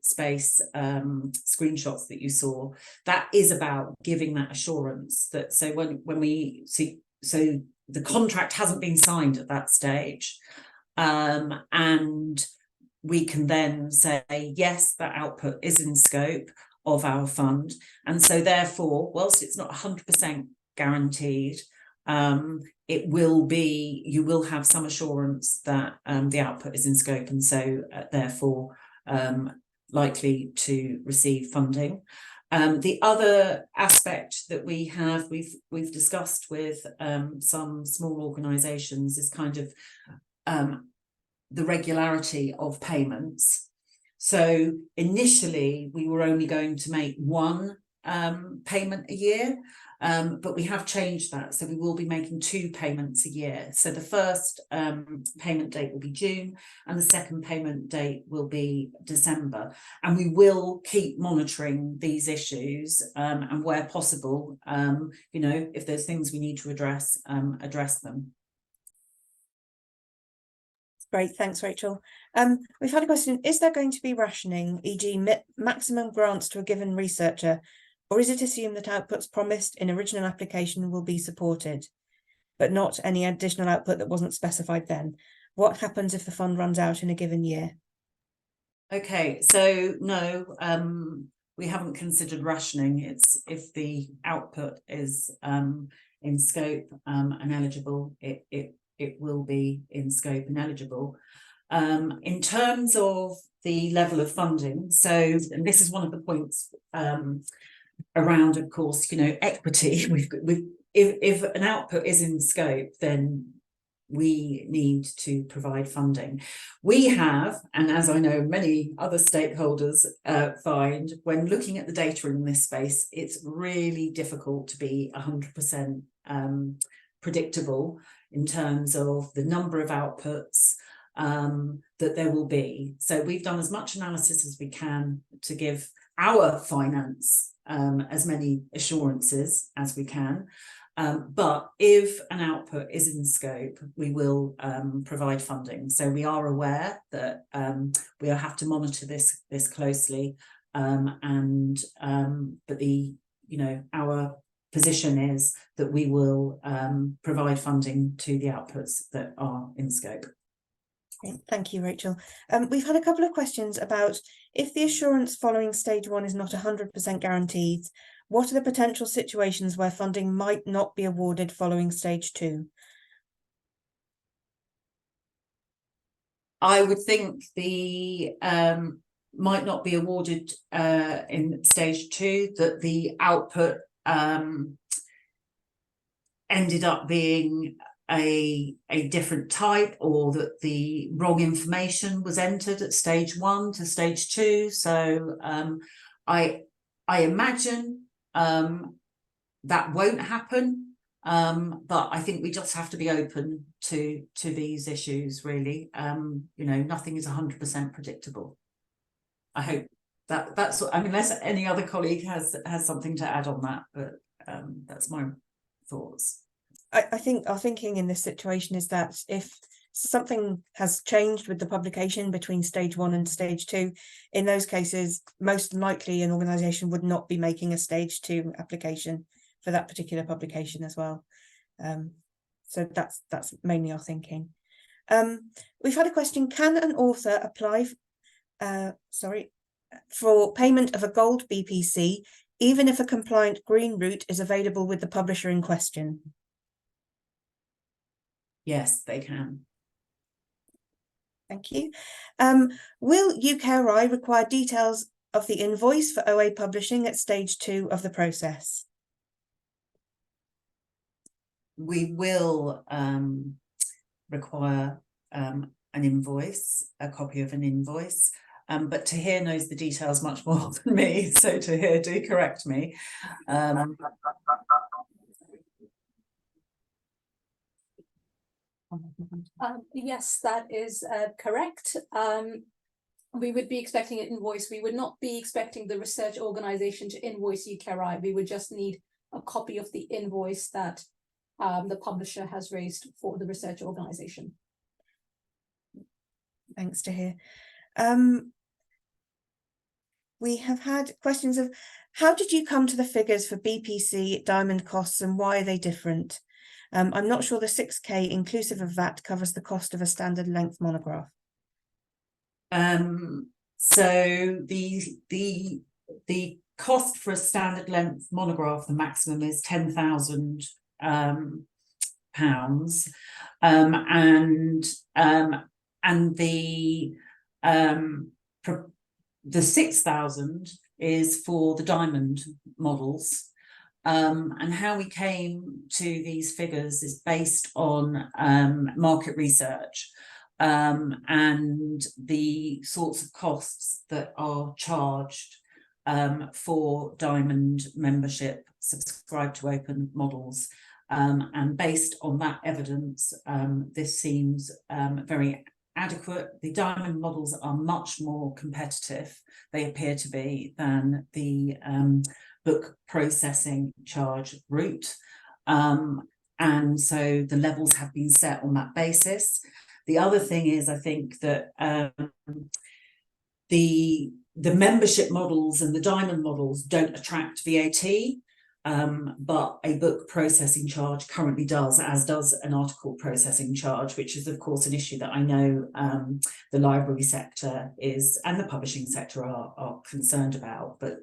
space screenshots that you saw, that is about giving that assurance that, so when we see, so the contract hasn't been signed at that stage, and we can then say, yes, that output is in scope of our fund. And so therefore, whilst it's not 100% guaranteed, it will be, you will have some assurance that the output is in scope, and so therefore likely to receive funding. The other aspect that we have, we've discussed with some small organisations, is kind of the regularity of payments. So initially we were only going to make one payment a year, but we have changed that, so we will be making 2 payments a year. So the first payment date will be June, and the second payment date will be December. And we will keep monitoring these issues, and where possible, you know, if there's things we need to address, address them.
Great, thanks, Rachel. We've had a question: is there going to be rationing, e.g. maximum grants to a given researcher, or is it assumed that outputs promised in original application will be supported, but not any additional output that wasn't specified then? What happens if the fund runs out in a given year? Okay, so no, we haven't considered rationing. It's if the output is in scope and eligible, it will be in scope and eligible. In terms of the level of funding, so, and this is one of the points around, of course, you know, equity. If an output is in scope, then we need to provide funding. We have, and as I know many other stakeholders find, when looking at the data in this space, it's really difficult to be 100% predictable in terms of the number of outputs that there will be. So we've done as much analysis as we can to give our finance as many assurances as we can. But if an output is in scope, we will provide funding. So we are aware that we'll have to monitor this closely, but the, you know, our position is that we will provide funding to the outputs that are in scope. Okay, thank you, Rachel. We've had a couple of questions about if the assurance following stage 1 is not 100% guaranteed, what are the potential situations where funding might not be awarded following stage 2?
I would think the might not be awarded in stage 2, that the output ended up being a different type, or that the wrong information was entered at stage 1 to stage 2. So I imagine that won't happen, but I think we just have to be open to these issues, really. Nothing is 100% predictable. I hope that's what, unless any other colleague has something to add on that, but that's my thoughts.
I think our thinking in this situation is that if something has changed with the publication between stage 1 and stage 2, in those cases, most likely an organisation would not be making a stage 2 application for that particular publication as well. So that's mainly our thinking. We've had a question: can an author apply for payment of a gold BPC even if a compliant green route is available with the publisher in question?
Yes, they can.
Thank you. Will o.UKRI require details of the invoice for OA publishing at stage 2 of the process?
We will require an invoice, a copy of an invoice, but Tahir knows the details much more than me, so Tahir, do correct me.
Yes, that is correct. We would be expecting an invoice. We would not be expecting the research organisation to invoice o.UKRI. We would just need a copy of the invoice that the publisher has raised for the research organisation.
Thanks, Tahir. We have had questions of: how did you come to the figures for BPC diamond costs and why are they different? I'm not sure the 6K inclusive of VAT covers the cost of a standard length monograph.
So the cost for a standard length monograph, the maximum is £10,000, and the 6,000 is for the diamond models. And how we came to these figures is based on market research and the sorts of costs that are charged for diamond membership subscribed to open models. And based on that evidence, this seems very adequate. The diamond models are much more competitive, they appear to be, than the book processing charge route. And so the levels have been set on that basis. The other thing is, I think that the membership models and the diamond models don't attract VAT, but a book processing charge currently does, as does an article processing charge, which is of course an issue that I know the library sector is and the publishing sector are concerned about, but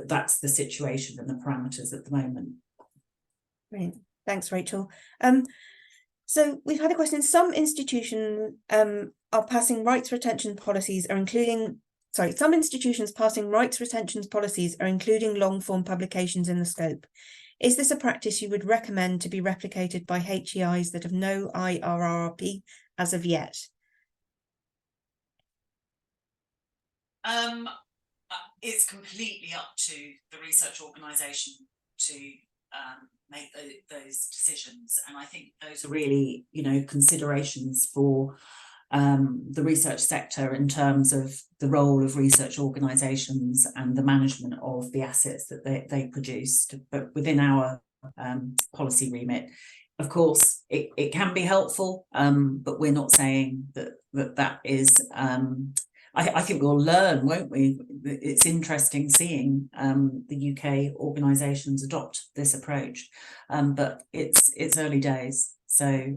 that's the situation and the parameters at the moment.
Brilliant. Thanks, Rachel. So we've had a question: some institutions are passing rights retention policies are including, some institutions passing rights retention policies are including long form publications in the scope. Is this a practice you would recommend to be replicated by HEIs that have no IRRP as of yet?
It's completely up to the research organisation to make those decisions, and I think those are really, considerations for the research sector in terms of the role of research organisations and the management of the assets that they produce. But within our policy remit, of course, it can be helpful, but we're not saying that is. I think we'll learn, won't we? It's interesting seeing the UK organisations adopt this approach, but it's early days, so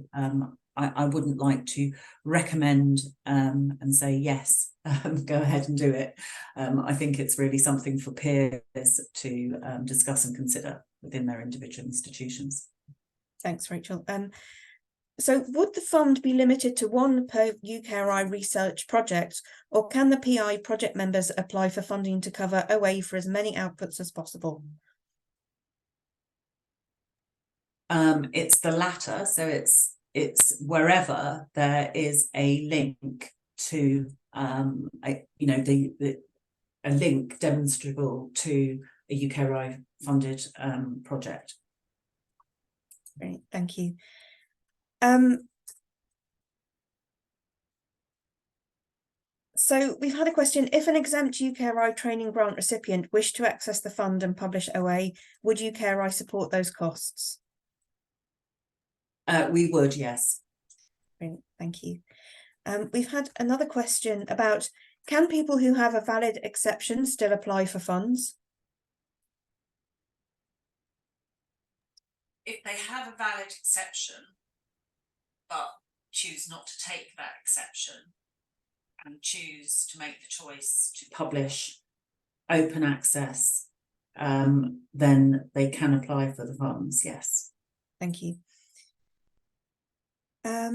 I wouldn't like to recommend and say yes, go ahead and do it. I think it's really something for peers to discuss and consider within their individual institutions.
Thanks, Rachel. So would the fund be limited to one per o.UKRI research project, or can the PI project members apply for funding to cover OA for as many outputs as possible?
It's the latter, so it's wherever there is a link to link demonstrable to a UKRI funded project.
Great, thank you. So we've had a question: if an exempt UKRI training grant recipient wished to access the fund and publish OA, would UKRI support those costs?
We would, yes.
Great, thank you. We've had another question about: can people who have a valid exception still apply for funds?
If they have a valid exception, but choose not to take that exception and choose to make the choice to publish open access, then they can apply for the funds, yes.
Thank you. Let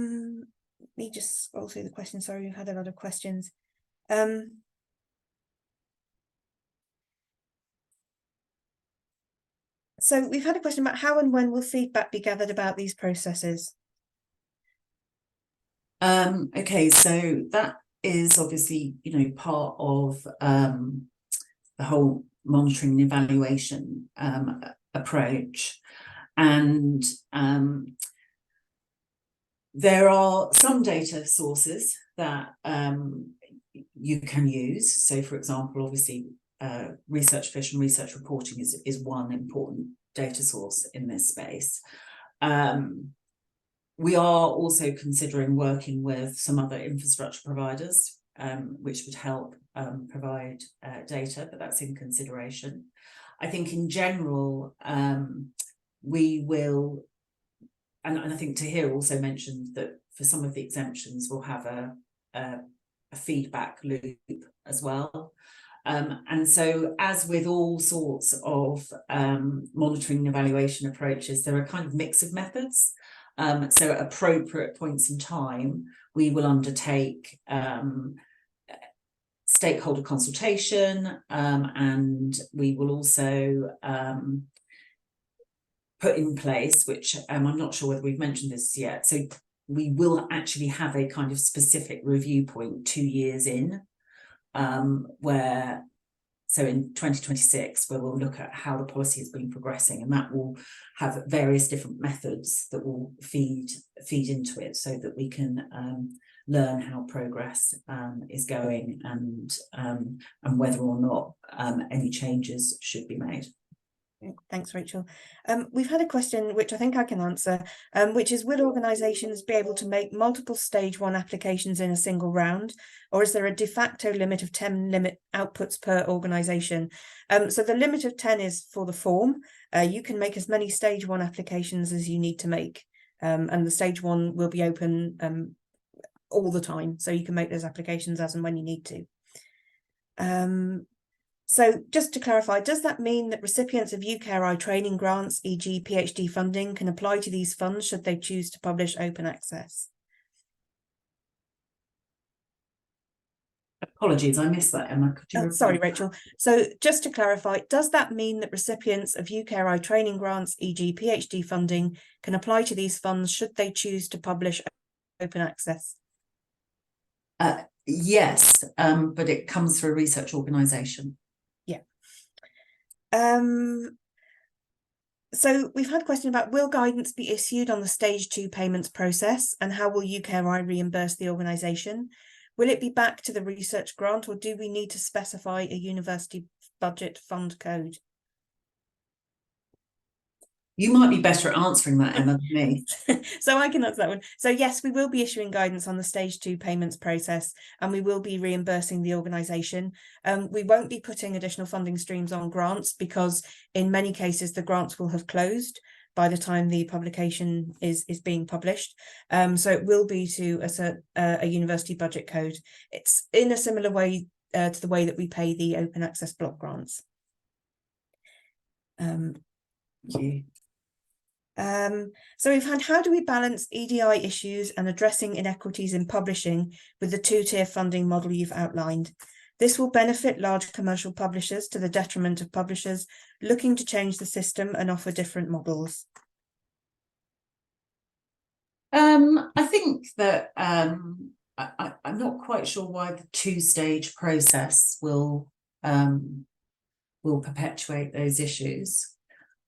me just scroll through the questions. Sorry, we've had a lot of questions. So we've had a question about how and when will feedback be gathered about these processes?
Okay, so that is obviously, part of the whole monitoring and evaluation approach. And there are some data sources that you can use. So, for example, obviously, research fish and research reporting is one important data source in this space. We are also considering working with some other infrastructure providers, which would help provide data, but that's in consideration. I think in general, we will, and I think Tahir also mentioned that for some of the exemptions, we'll have a feedback loop as well. And so, as with all sorts of monitoring and evaluation approaches, there are kind of mix of methods. So at appropriate points in time, we will undertake stakeholder consultation, and we will also put in place, which I'm not sure whether we've mentioned this yet, so we will actually have a kind of specific review point 2 years in, so in 2026, where we'll look at how the policy has been progressing, and that will have various different methods that will feed into it, so that we can learn how progress is going, and whether or not any changes should be made.
Thanks, Rachel. We've had a question which I think I can answer, which is: will organisations be able to make multiple stage 1 applications in a single round, or is there a de facto limit of 10 outputs per organisation? So the limit of 10 is for the form. You can make as many stage 1 applications as you need to make, and the stage 1 will be open all the time, so you can make those applications as and when you need to. So just to clarify, does that mean that recipients of UKRI training grants, e.g. PhD funding, can apply to these funds should they choose to publish open access?
Apologies, I missed that, Emma. Could you
sorry, Rachel. So just to clarify, does that mean that recipients of UKRI training grants, e.g. PhD funding, can apply to these funds should they choose to publish open access?
Yes, but it comes through a research organisation.
Yeah. So we've had a question about: will guidance be issued on the stage 2 payments process, and how will UKRI reimburse the organisation? Will it be back to the research grant, or do we need to specify a university budget fund code?
You might be better at answering that, Emma, than me.
So I can answer that one. So yes, we will be issuing guidance on the stage 2 payments process, and we will be reimbursing the organisation. We won't be putting additional funding streams on grants, because in many cases the grants will have closed by the time the publication is being published. So it will be to a university budget code. It's in a similar way to the way that we pay the open access block grants.
Thank you.
So we've had: how do we balance EDI issues and addressing inequities in publishing with the 2-tier funding model you've outlined? This will benefit large commercial publishers to the detriment of publishers looking to change the system and offer different models.
I think that I'm not quite sure why the 2-stage process will will perpetuate those issues.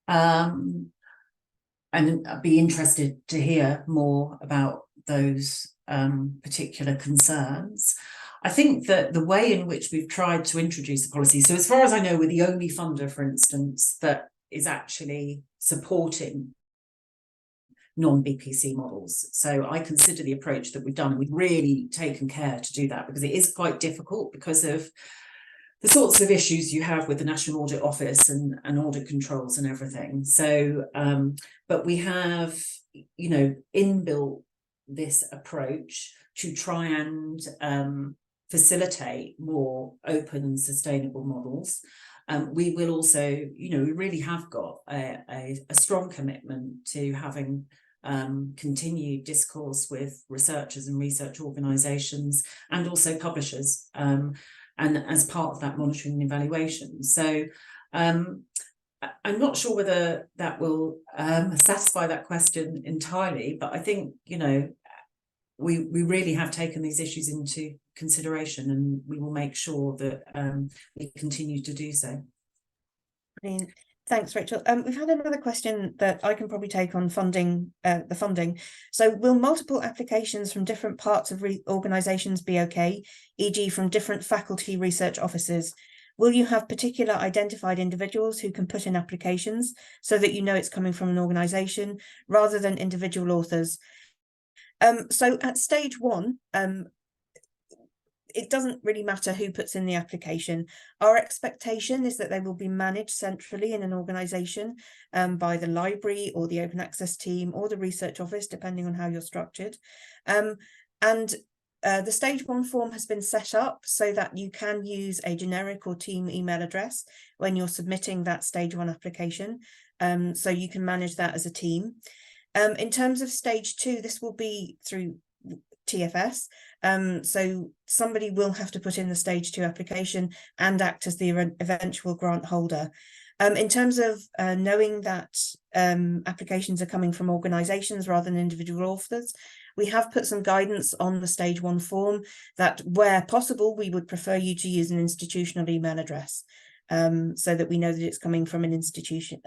And I'd be interested to hear more about those particular concerns. I think that the way in which we've tried to introduce a policy, so as far as I know, we're the only funder, for instance, that is actually supporting non-BPC models. So I consider the approach that we've done, and we've really taken care to do that, because it is quite difficult because of the sorts of issues you have with the National Audit Office and audit controls and everything. So, but we have, inbuilt this approach to try and facilitate more open and sustainable models. We will also, we really have got a strong commitment to having continued discourse with researchers and research organisations and also publishers, and as part of that monitoring and evaluation. So I'm not sure whether that will satisfy that question entirely, but I think, we really have taken these issues into consideration, and we will make sure that we continue to do so.
Brilliant. Thanks, Rachel. We've had another question that I can probably take on funding, the funding. So will multiple applications from different parts of organisations be okay, e.g. from different faculty research offices? Will you have particular identified individuals who can put in applications so that you know it's coming from an organisation rather than individual authors? So at stage 1, it doesn't really matter who puts in the application. Our expectation is that they will be managed centrally in an organisation by the library or the open access team or the research office, depending on how you're structured. The stage 1 form has been set up so that you can use a generic or team email address when you're submitting that stage 1 application. So you can manage that as a team. In terms of stage 2, this will be through TFS. So somebody will have to put in the stage 2 application and act as the eventual grant holder. In terms of knowing that applications are coming from organisations rather than individual authors, we have put some guidance on the stage 1 form that where possible, we would prefer you to use an institutional email address. So that we know that it's coming from an institution.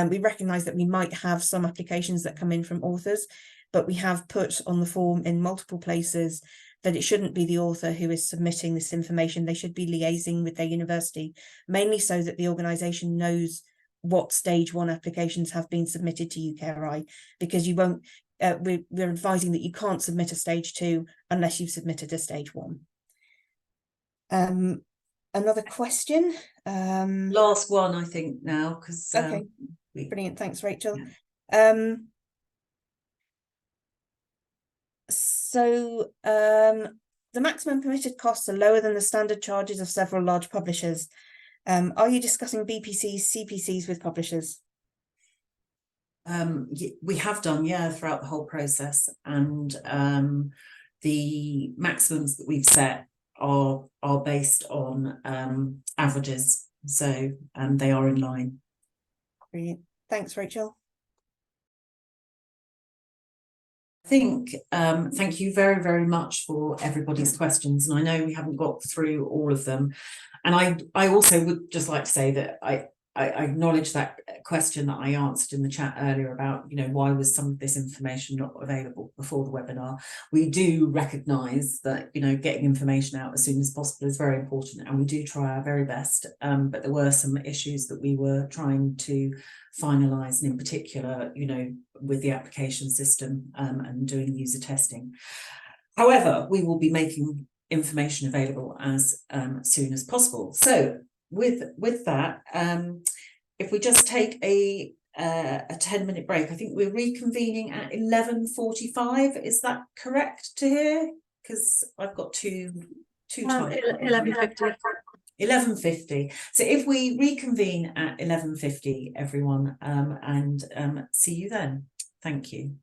We recognise that we might have some applications that come in from authors, but we have put on the form in multiple places that it shouldn't be the author who is submitting this information. They should be liaising with their university, mainly so that the organisation knows what stage 1 applications have been submitted to u.K.RI, because you won't. We're advising that you can't submit a stage 2 unless you've submitted a stage 1. Another question.
Last one, I think, now, because
okay, brilliant. Thanks, Rachel. Yeah. So the maximum permitted costs are lower than the standard charges of several large publishers. Are you discussing BPCs, CPCs with publishers?
We have done, yeah, throughout the whole process, and the maximums that we've set are based on averages, so they are in line.
Brilliant. Thanks, Rachel.
I think thank you very, very much for everybody's questions, and I know we haven't got through all of them, and I also would just like to say that I acknowledge that question that I answered in the chat earlier about, why was some of this information not available before the webinar. We do recognise that, getting information out as soon as possible is very important, and we do try our very best. But there were some issues that we were trying to finalise, and in particular, with the application system and doing user testing. However, we will be making information available as soon as possible. So with that, if we just take a 10-minute break, I think we're reconvening at 11:45. Is that correct to hear? Because I've got two times.
11:50.
11:50. So if we reconvene at 11:50, everyone, and see you then. Thank you.